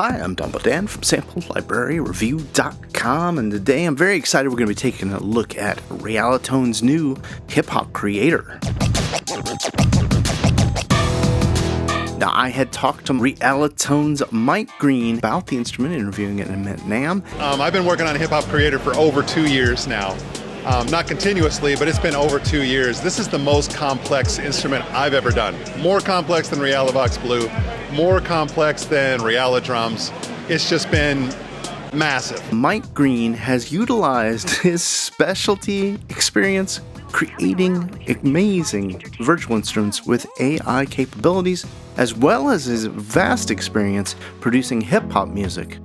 Hi, I'm Dumbo Dan from SampleLibraryReview.com, and today I'm very excited we're going to be taking a look at Realitone's new hip-hop creator. Now, I had talked to Realitone's Mike Green about the instrument, interviewing it in NAMM. I've been working on Hip-Hop Creator for over 2 years now. Not continuously, but it's been over 2 years. This is the most complex instrument I've ever done. More complex than Realivox Blue, more complex than Realidrums. It's just been massive. Mike Green has utilized his specialty experience creating amazing virtual instruments with AI capabilities, as well as his vast experience producing hip-hop music.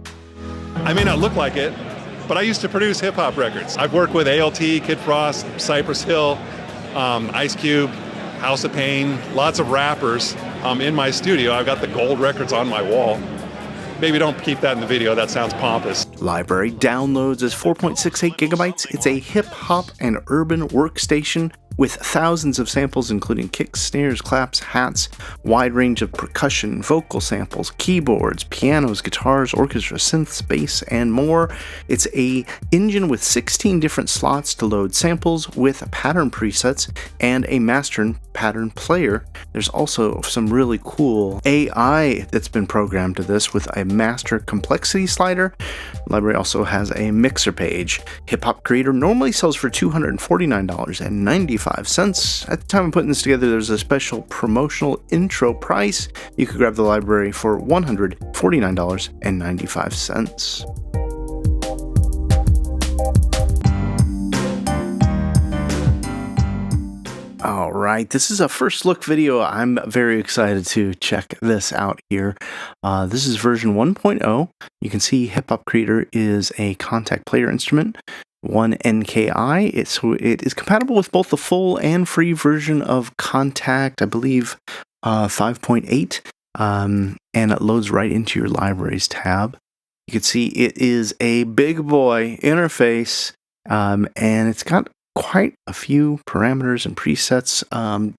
I may not look like it, but I used to produce hip-hop records. I've worked with ALT, Kid Frost, Cypress Hill, Ice Cube, House of Pain, lots of rappers in my studio. I've got the gold records on my wall. Maybe don't keep that in the video, that sounds pompous. Library downloads is 4.68 gigabytes. It's a hip-hop and urban workstation with thousands of samples, including kicks, snares, claps, hats, wide range of percussion, vocal samples, keyboards, pianos, guitars, orchestra, synths, bass, and more. It's a engine with 16 different slots to load samples with pattern presets and a master and pattern player. There's also some really cool AI that's been programmed to this with a master complexity slider. The library also has a mixer page. Hip Hop Creator normally sells for $249.95. At the time of putting this together, there's a special promotional intro price. You could grab the library for $149.95. All right, this is a first look video. I'm very excited to check this out here. This is version 1.0. You can see Hip Hop Creator is a contact player instrument. 1 NKI. It is compatible with both the full and free version of Contact, I believe 5.8, and it loads right into your libraries tab. You can see it is a big boy interface, and it's got quite a few parameters and presets.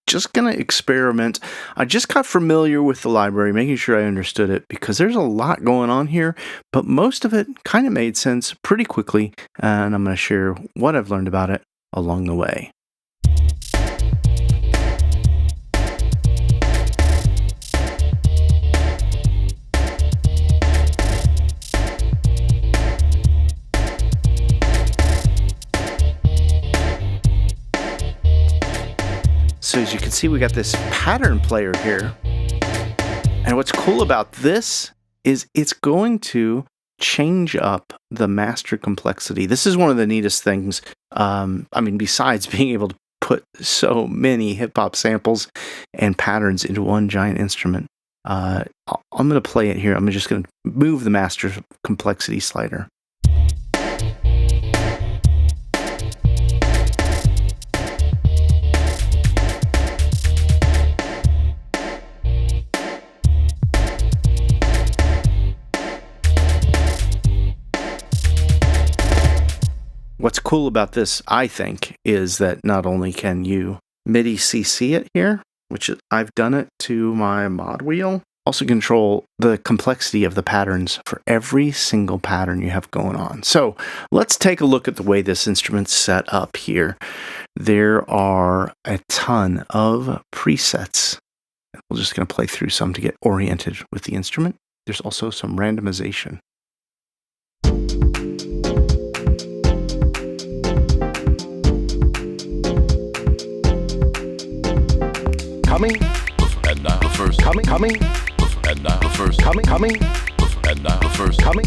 Just gonna experiment. I just got familiar with the library, making sure I understood it, because there's a lot going on here, but most of it kind of made sense pretty quickly, and I'm gonna share what I've learned about it along the way. So as you can see, we got this pattern player here. And what's cool about this is it's going to change up the master complexity. This is one of the neatest things. Besides being able to put so many hip-hop samples and patterns into one giant instrument. I'm going to play it here. I'm just going to move the master complexity slider. What's cool about this, I think, is that not only can you MIDI CC it here, which I've done it to my mod wheel, also control the complexity of the patterns for every single pattern you have going on. So let's take a look at the way this instrument's set up here. There are a ton of presets. We're just going to play through some to get oriented with the instrument. There's also some randomization. Coming, and now the first coming, and now the first coming, and now the first coming.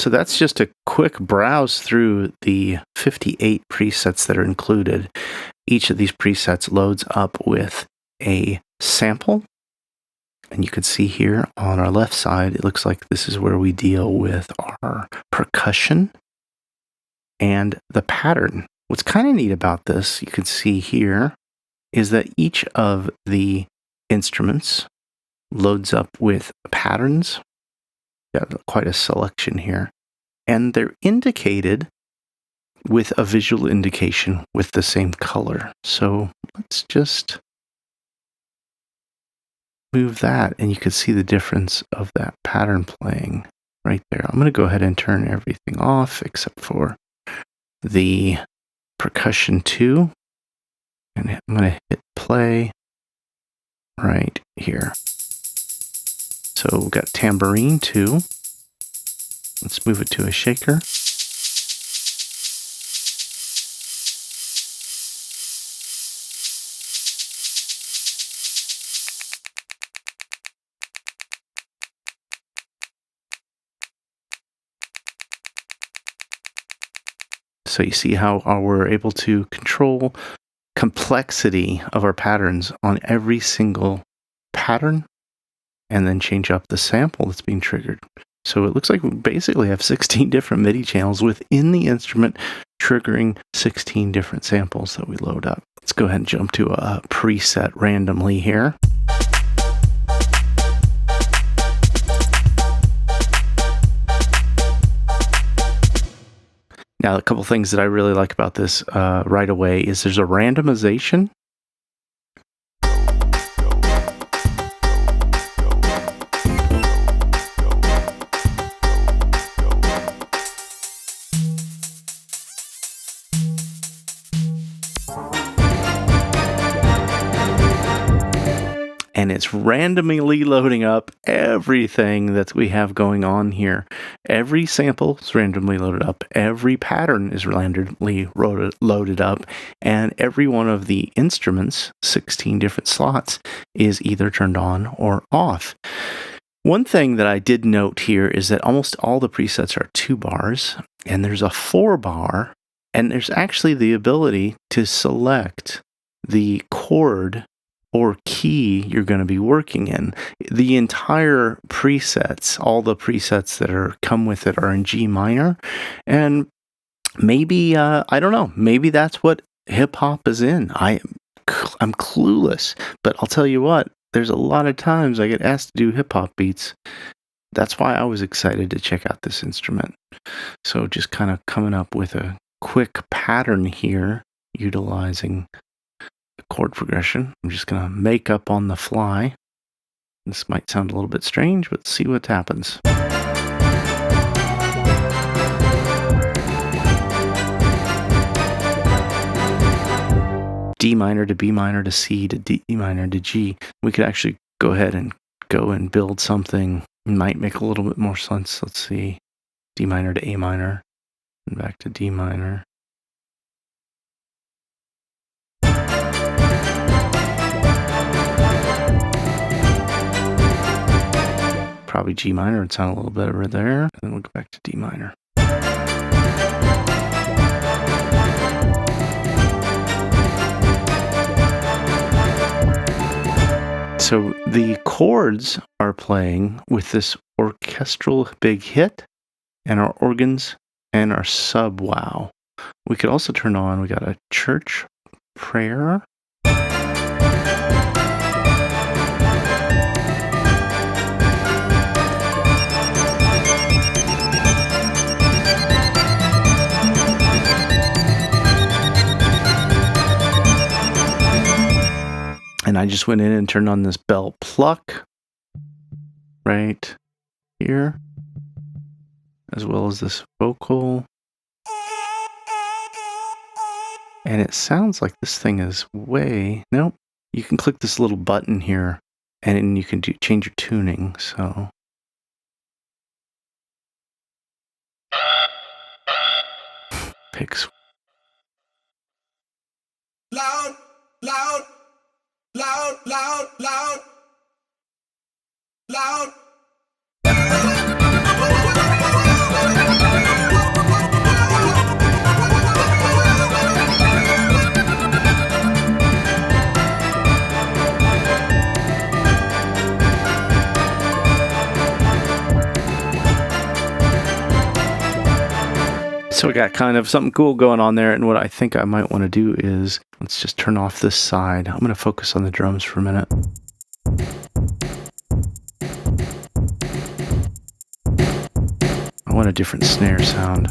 So that's just a quick browse through the 58 presets that are included. Each of these presets loads up with a sample. And you can see here on our left side, it looks like this is where we deal with our percussion and the pattern. What's kind of neat about this, you can see here, is that each of the instruments loads up with patterns. Got quite a selection here. And they're indicated with a visual indication with the same color. So let's just move that, and you can see the difference of that pattern playing right there. I'm going to go ahead and turn everything off except for the percussion 2. And I'm going to hit play right here. So we've got tambourine 2. Let's move it to a shaker. So you see how we're able to control complexity of our patterns on every single pattern and then change up the sample that's being triggered. So it looks like we basically have 16 different MIDI channels within the instrument triggering 16 different samples that we load up. Let's go ahead and jump to a preset randomly here. Now, a couple things that I really like about this right away is there's a randomization. And it's randomly loading up everything that we have going on here. Every sample is randomly loaded up. Every pattern is randomly loaded up. And every one of the instruments, 16 different slots, is either turned on or off. One thing that I did note here is that almost all the presets are 2 bars, and there's a 4 bar, and there's actually the ability to select the chord or key you're going to be working in. The entire presets, all the presets that come with it are in G minor. And maybe, I don't know, maybe that's what hip hop is in. I'm clueless, but I'll tell you what, there's a lot of times I get asked to do hip hop beats. That's why I was excited to check out this instrument. So just kind of coming up with a quick pattern here, utilizing chord progression. I'm just going to make up on the fly. This might sound a little bit strange, but see what happens. D minor to B minor to C to D minor to G. We could actually go ahead and build something. It might make a little bit more sense. Let's see. D minor to A minor and back to D minor. Probably G minor would sound a little better there. And then we'll go back to D minor. So the chords are playing with this orchestral big hit and our organs and our sub wow. We could also turn on, we got a church prayer. And I just went in and turned on this bell pluck right here, as well as this vocal. And it sounds like this thing is nope. You can click this little button here and then you can change your tuning. So picks. Loud, loud. Loud, loud, loud, loud. So we got kind of something cool going on there, and what I think I might want to do is, let's just turn off this side. I'm going to focus on the drums for a minute. I want a different snare sound.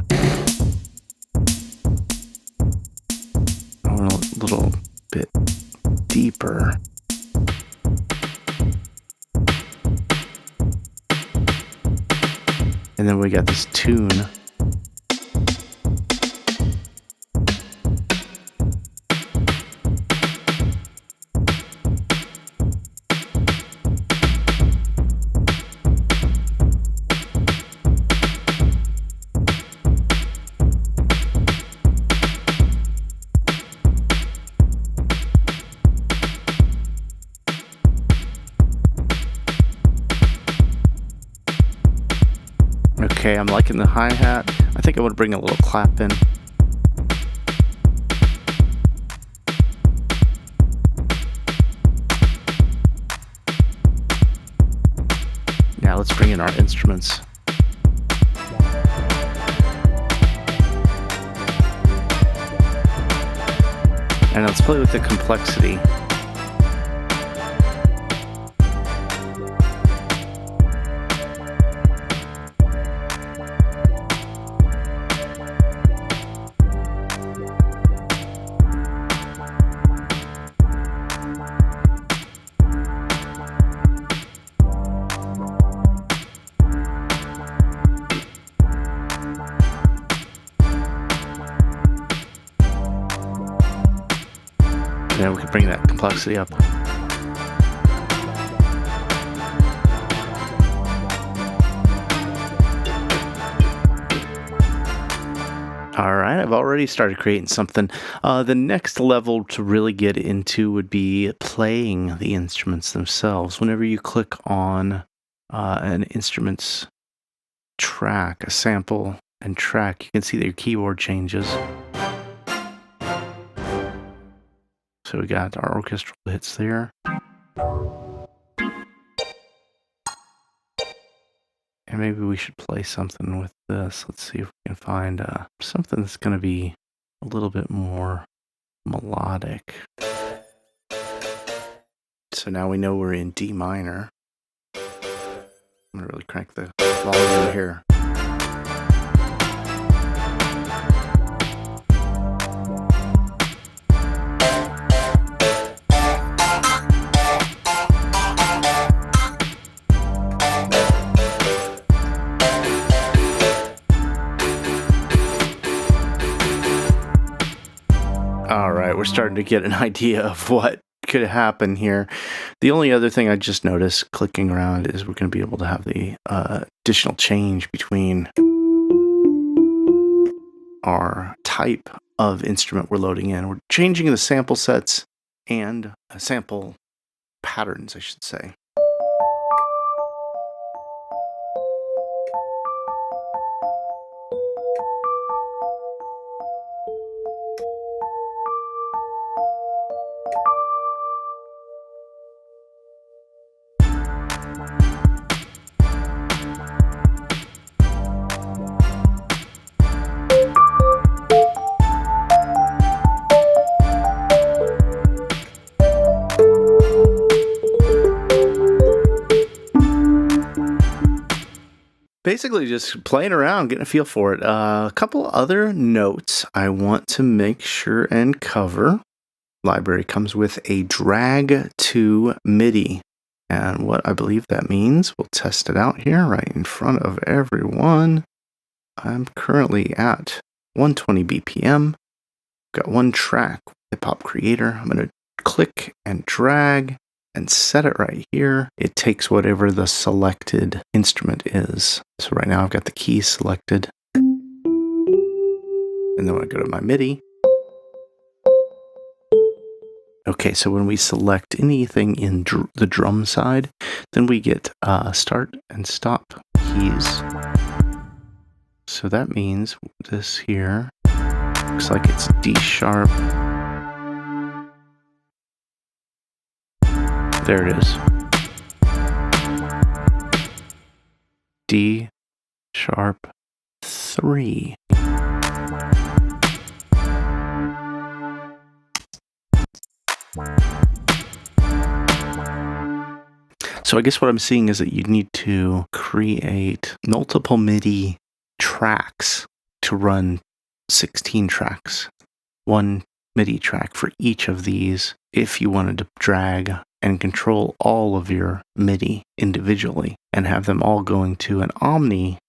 I want a little bit deeper. And then we got this tune. Okay, I'm liking the hi-hat. I think I want to bring a little clap in. Now let's bring in our instruments. And let's play with the complexity. Yeah, we can bring that complexity up. All right, I've already started creating something. The next level to really get into would be playing the instruments themselves. Whenever you click on an instrument's track, a sample and track, you can see that your keyboard changes. So we got our orchestral hits there. And maybe we should play something with this. Let's see if we can find something that's going to be a little bit more melodic. So now we know we're in D minor. I'm going to really crank the volume here. All right, we're starting to get an idea of what could happen here. The only other thing I just noticed clicking around is we're going to be able to have the additional change between our type of instrument we're loading in. We're changing the sample sets and sample patterns, I should say. Basically just playing around, getting a feel for it. A couple other notes I want to make sure and cover. Library comes with a drag to MIDI. And what I believe that means, we'll test it out here right in front of everyone. I'm currently at 120 BPM. Got one track, Hip Hop Creator. I'm going to click and drag and set it right here. It takes whatever the selected instrument is. So right now I've got the key selected. And then when I go to my MIDI. Okay, so when we select anything in the drum side, then we get start and stop keys. So that means this here looks like it's D sharp. There it is. D sharp 3. So I guess what I'm seeing is that you need to create multiple MIDI tracks to run 16 tracks. One MIDI track for each of these if you wanted to drag and control all of your MIDI individually and have them all going to an omni,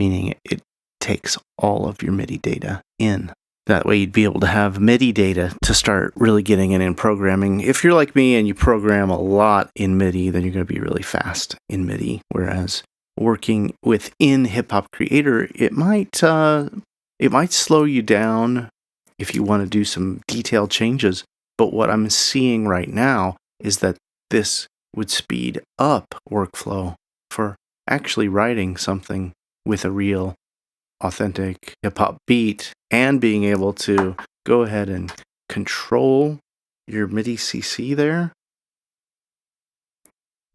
meaning it takes all of your MIDI data in. That way you'd be able to have MIDI data to start really getting it in programming. If you're like me and you program a lot in MIDI, then you're going to be really fast in MIDI. Whereas working within Hip Hop Creator, it might slow you down if you want to do some detailed changes. But what I'm seeing right now is that this would speed up workflow for actually writing something with a real authentic hip-hop beat and being able to go ahead and control your MIDI CC there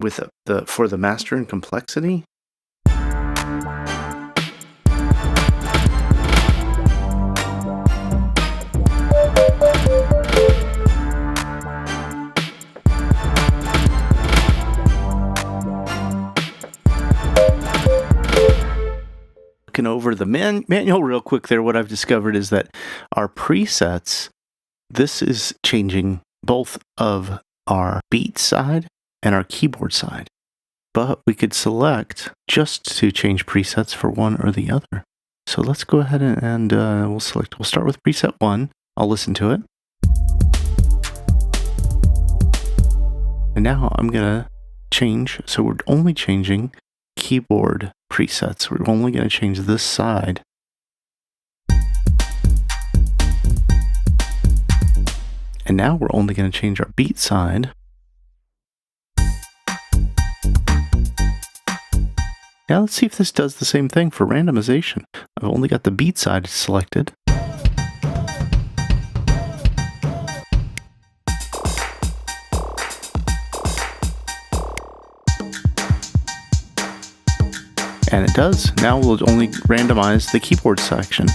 with for the master and complexity. Looking over the manual real quick there, what I've discovered is that our presets, this is changing both of our beat side and our keyboard side. But we could select just to change presets for one or the other. So let's go ahead and we'll start with preset 1. I'll listen to it. And now I'm going to change, so we're only changing keyboard presets. We're only going to change this side. And now we're only going to change our beat side. Now let's see if this does the same thing for randomization. I've only got the beat side selected. And it does. Now we'll only randomize the keyboard section.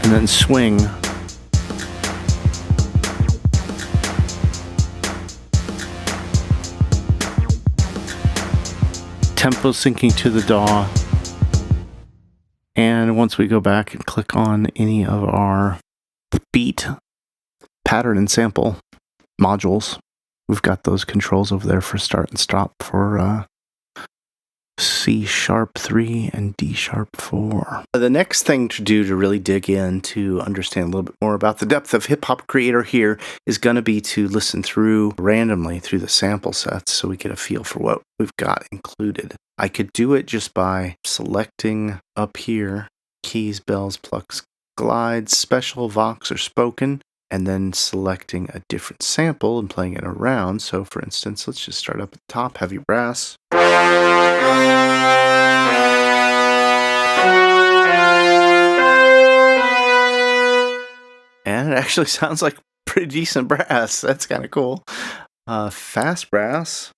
And then swing. Tempo syncing to the DAW. And once we go back and click on any of our beat, pattern, and sample modules, we've got those controls over there for start and stop for C#3 and D#4. The next thing to do to really dig in to understand a little bit more about the depth of Hip Hop Creator here is going to be to listen through randomly through the sample sets so we get a feel for what we've got included. I could do it just by selecting up here, keys, bells, plucks, glides, special, vox, or spoken, and then selecting a different sample and playing it around. So for instance, let's just start up at the top, heavy brass. And it actually sounds like pretty decent brass. That's kind of cool. Fast brass.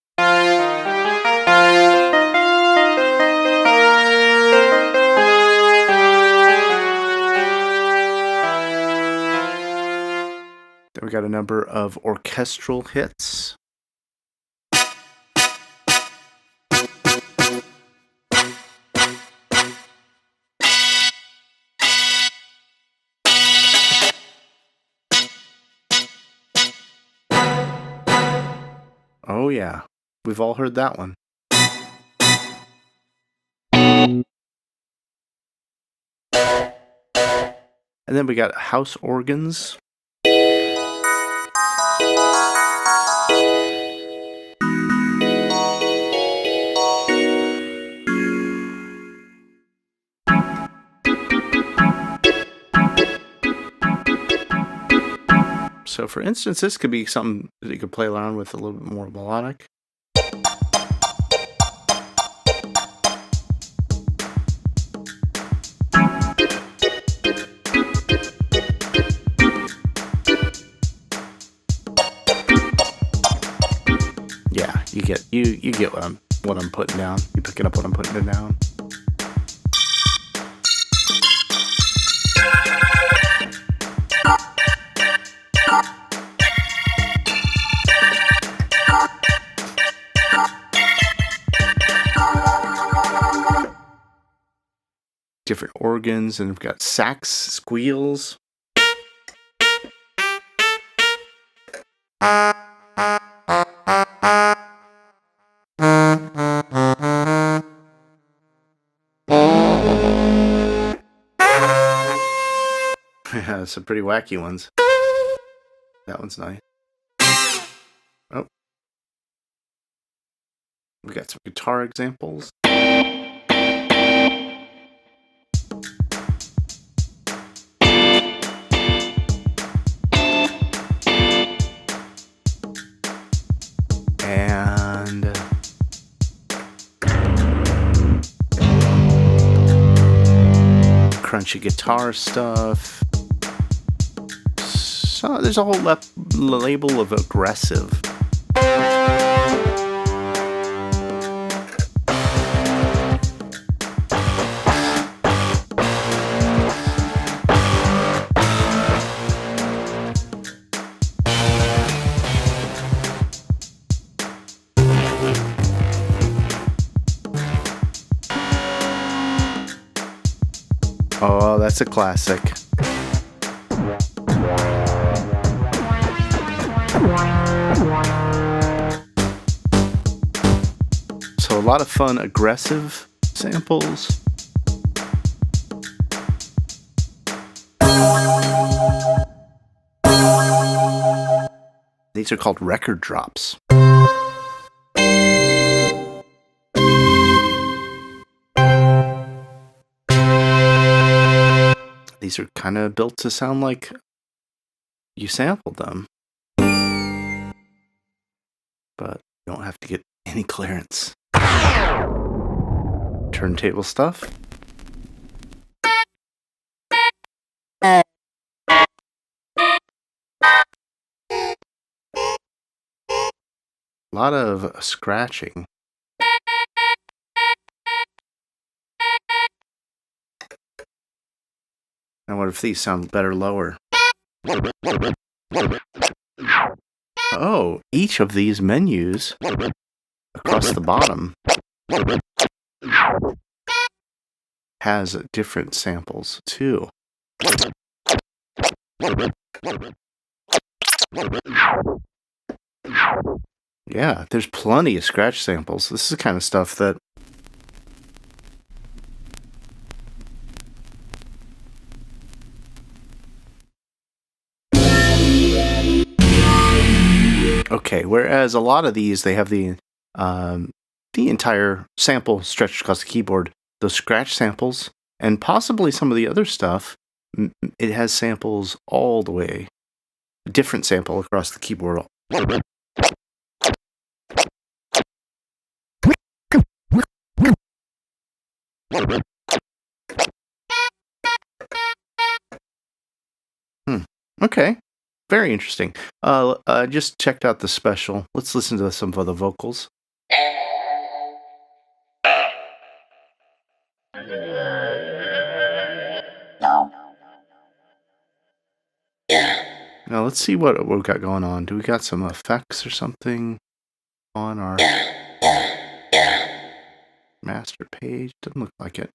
Then we got a number of orchestral hits. Oh yeah, we've all heard that one. And then we got house organs. So for instance, this could be something that you could play around with a little bit more melodic. you get what I'm putting down. You picking up what I'm putting down. Different organs, and we've got sax squeals. Yeah, some pretty wacky ones. That one's nice. Oh. We got some guitar examples. And crunchy guitar stuff. So there's a whole label of aggressive. Oh, that's a classic. So a lot of fun, aggressive samples. These are called record drops. These are kind of built to sound like you sampled them, but you don't have to get any clearance. Turntable stuff. A lot of scratching. I wonder if these sound better lower. Oh, each of these menus across the bottom has different samples too. Yeah, there's plenty of scratch samples. This is the kind of stuff that okay, whereas a lot of these, they have the entire sample stretched across the keyboard. Those scratch samples, and possibly some of the other stuff, it has samples all the way. A different sample across the keyboard. Okay. Very interesting. I just checked out the special. Let's listen to some of the vocals. Now let's see what we've got going on. Do we got some effects or something on our master page? Doesn't look like it.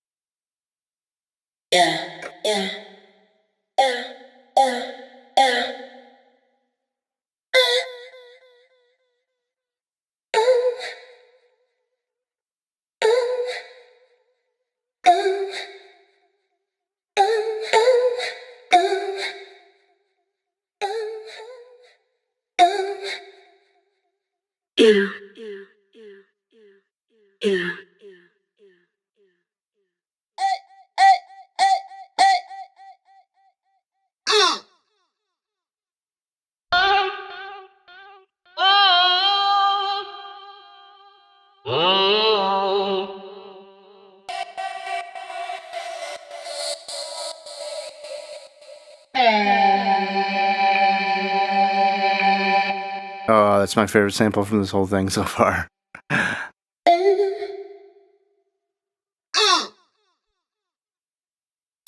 Oh, that's my favorite sample from this whole thing so far.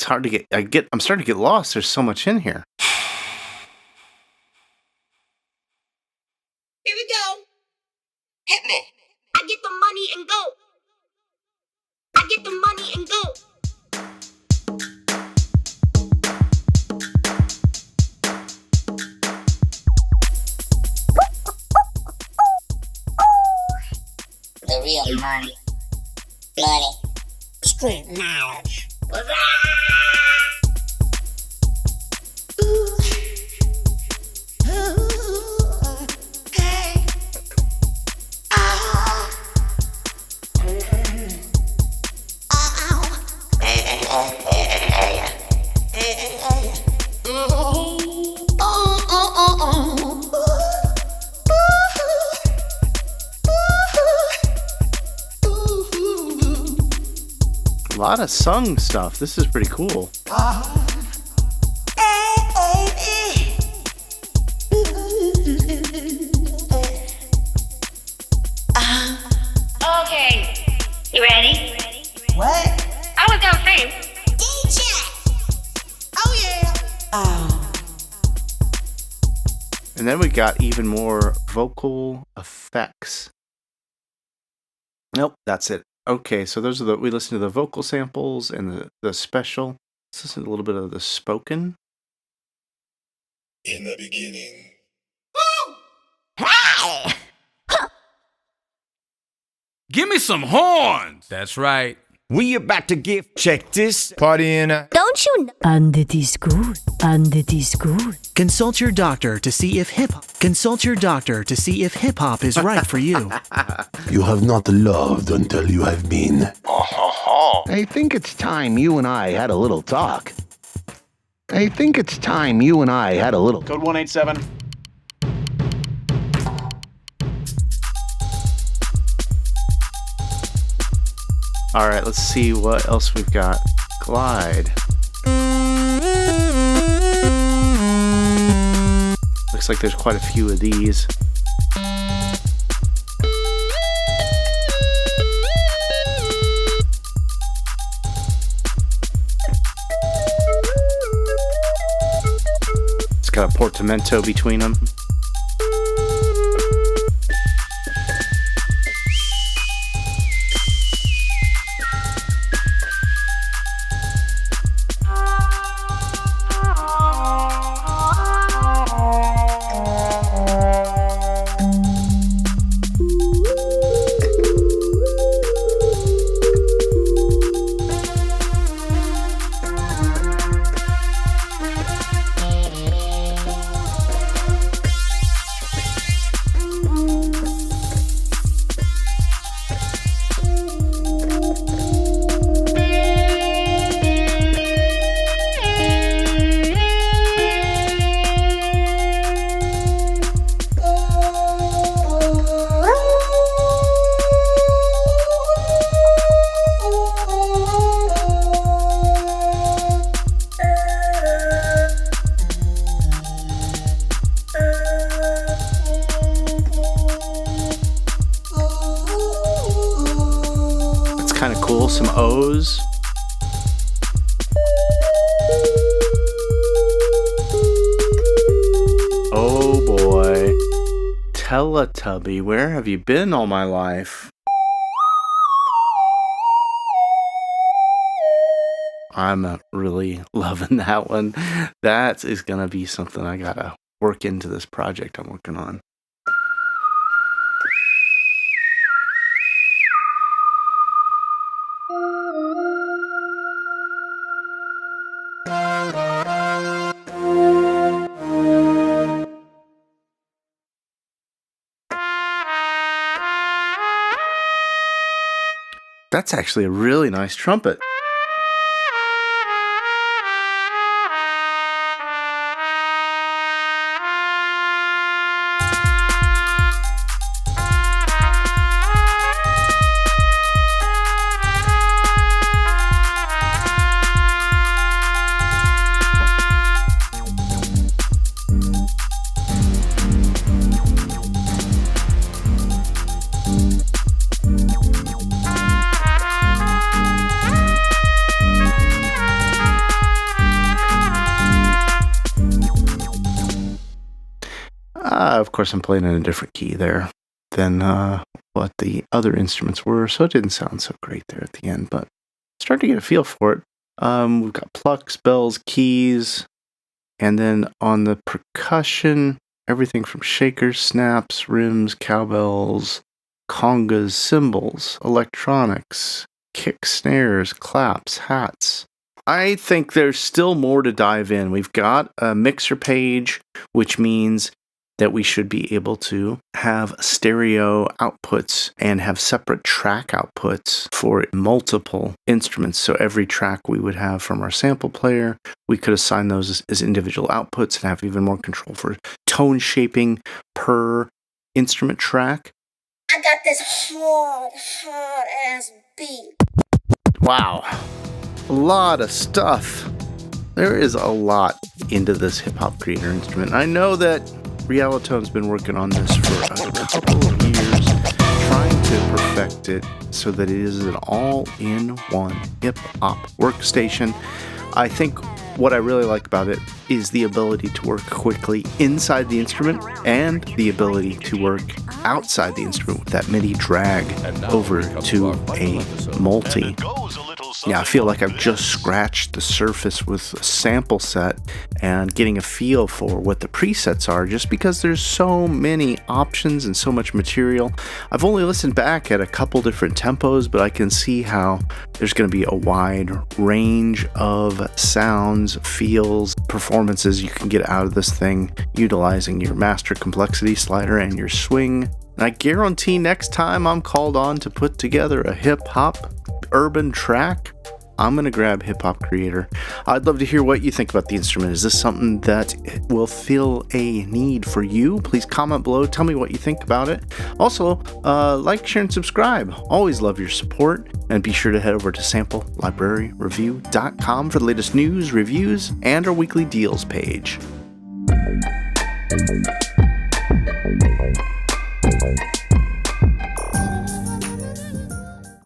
hard to I'm starting to get lost. There's so much in here. Here we go. Hit me. I get the money and go. I get the money and go. The real money. Money. Street knowledge. A lot of sung stuff. This is pretty cool. Okay, you ready? What? I was gonna say, DJ! Oh yeah! And then we got even more vocal effects. Nope, that's it. Okay, so those are we listened to the vocal samples and the special. Let's listen to a little bit of the spoken. In the beginning. Give me some horns! That's right. We about to give. Check this. Party in a. don't you know? And it is good. And it is good. Consult your doctor to see if hip hop is right for you. You have not loved until you have been. I think it's time you and I had a little talk. Code 187. All right, let's see what else we've got. Glide. Looks like there's quite a few of these. It's got a portamento between them. Kind of cool, some O's. Oh boy. Teletubby, where have you been all my life? I'm really loving that one. That is gonna be something I gotta work into this project I'm working on. That's actually a really nice trumpet. Of course, I'm playing in a different key there than what the other instruments were, so it didn't sound so great there at the end, but starting to get a feel for it. We've got plucks, bells, keys, and then on the percussion, everything from shakers, snaps, rims, cowbells, congas, cymbals, electronics, kick, snares, claps, hats. I think there's still more to dive in. We've got a mixer page, which means that we should be able to have stereo outputs and have separate track outputs for multiple instruments. So every track we would have from our sample player, we could assign those as individual outputs and have even more control for tone shaping per instrument track. I got this hard ass beat. Wow. A lot of stuff. There is a lot into this hip-hop creator instrument. I know that Realitone's been working on this for a couple of years, trying to perfect it so that it is an all-in-one hip-hop workstation. I think what I really like about it is the ability to work quickly inside the instrument and the ability to work outside the instrument with that MIDI drag over to a multi. Yeah, I feel like I've just scratched the surface with a sample set and getting a feel for what the presets are, just because there's so many options and so much material. I've only listened back at a couple different tempos, but I can see how there's going to be a wide range of sounds, feels, performances you can get out of this thing utilizing your master complexity slider and your swing. And I guarantee next time I'm called on to put together a hip-hop urban track, I'm going to grab Hip Hop Creator. I'd love to hear what you think about the instrument. Is this something that will fill a need for you? Please comment below. Tell me what you think about it. Also, like, share, and subscribe. Always love your support. And be sure to head over to samplelibraryreview.com for the latest news, reviews, and our weekly deals page.